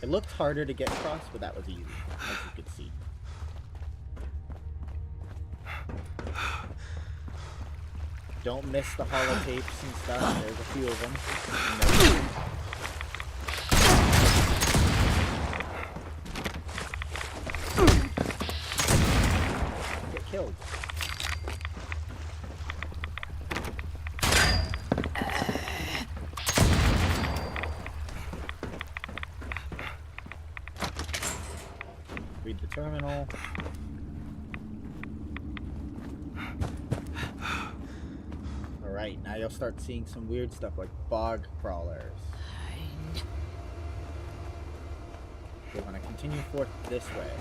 It looked harder to get across, but that was easy, as you could see. Don't miss the holotapes and stuff. There's a few of them. Get killed. Read the terminal. Alright, now you'll start seeing some weird stuff like bog crawlers. We want to continue forth this way.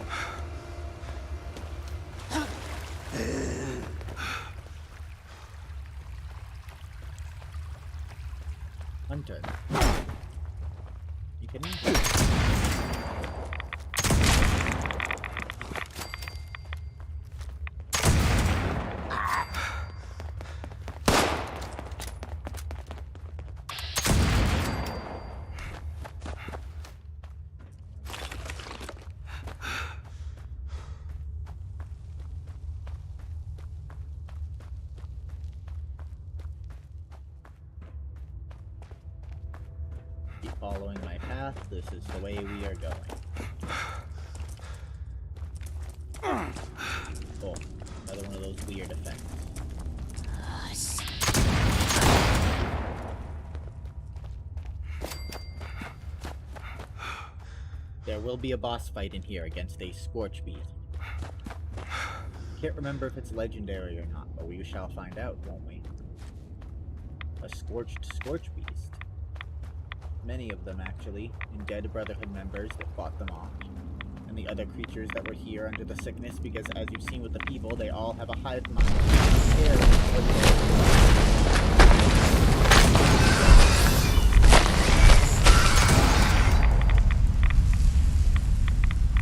Hunter. You kidding me? Following my path, this is the way we are going. Oh, another one of those weird effects. There will be a boss fight in here against a Scorch Beast. Can't remember if it's legendary or not, but we shall find out, won't we? A scorched Scorch Beast. Many of them, actually, and dead Brotherhood members that fought them off. And the other creatures that were here under the sickness, because as you've seen with the people, they all have a hive mind.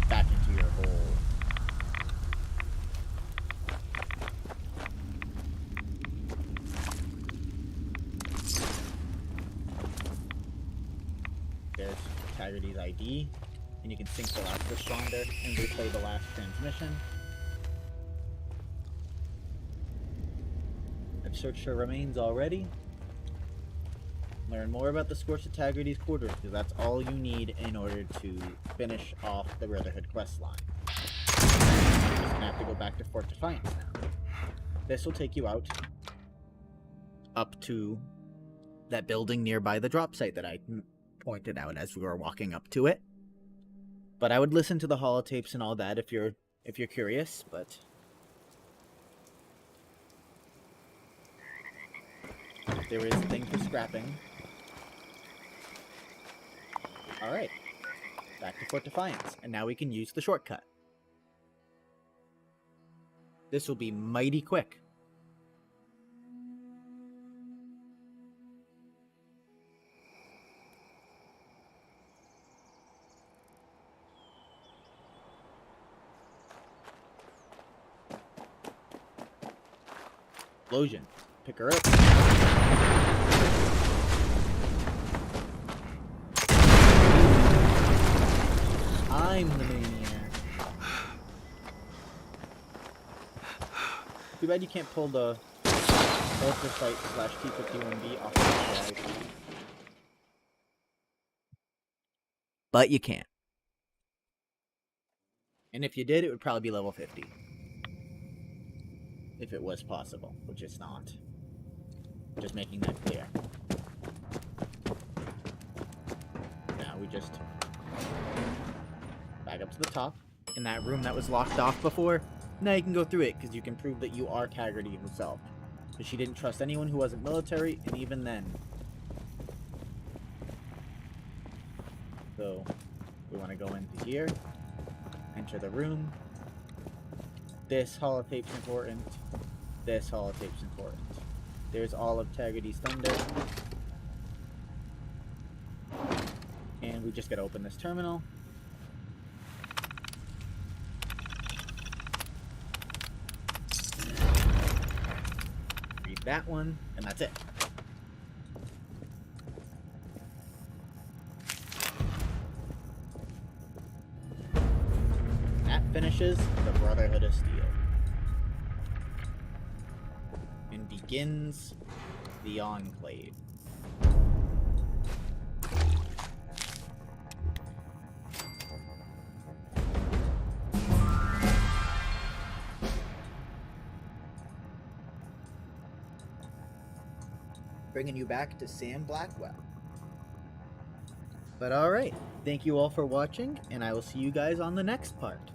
Back into your hole. There's Haggerty's ID, and you can sync the last responder and replay the last transmission. I've searched her remains already. Learn more about the Scorched Haggerty's quarters, because that's all you need in order to finish off the Brotherhood questline. You're just gonna have to go back to Fort Defiance now. This will take you out up to that building nearby the drop site that I pointed out as we were walking up to it. But I would listen to the holotapes and all that if you're curious, but there is a thing for scrapping. Alright. Back to Fort Defiance, and now we can use the shortcut. This will be mighty quick. Explosion. Pick her up. I'm the maniac. Too bad you can't pull the Ultrasight / T51B off the drag. But you can't. And if you did, it would probably be level 50. If it was possible, which it's not. Just making that clear. Now we just back up to the top. In that room that was locked off before, now you can go through it because you can prove that you are Haggerty himself. But she didn't trust anyone who wasn't military, and even then. So, we want to go into here, enter the room. This holotape's important. This holotape's important. There's all of Taggarty's thunder. And we just gotta open this terminal. Read that one, and that's it. That finishes the Brotherhood of Steel. And begins the Enclave. Bringing you back to Sam Blackwell. But alright, thank you all for watching, and I will see you guys on the next part.